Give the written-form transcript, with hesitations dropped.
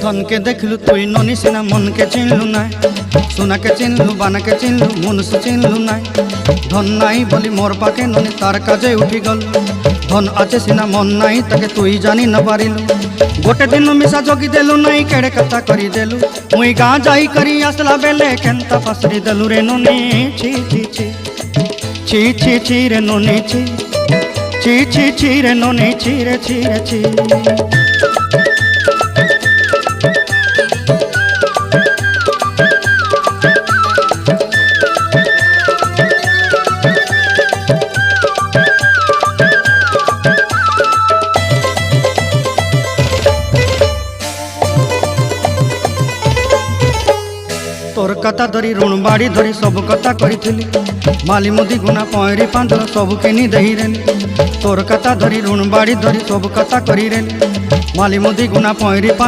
धन के देखलु तुई ननी सिना मन के चिन्हलु ना सोना के चिन्हलु बाना के चिन्हलु मनुष्य चिन्हलु ना धन नाई बोली मोर पाके ननी तार काजे उठी गल धन आचे सिना मन नाई ताके तुई जानी न पारिलु गोटे दिन मिसा जगी देलु नाई केड़े कथा करी देलु मुई गाँ जाई करी आसला बेले केंता फासरी देलु रे ननी छी छी छी छी छी छी रे ननी छी छी छी छी रे ननी छी रे छी रे छी। तोर कथा धरी ऋण बाड़ी धरी सब कथा करी माली मुदी गुना पहरी पांदर सब किनी दही रेली तोर कथा धरी ऋण बाड़ी धरी सब कथा करी रेली माली मुदी गुना पहरी पांदर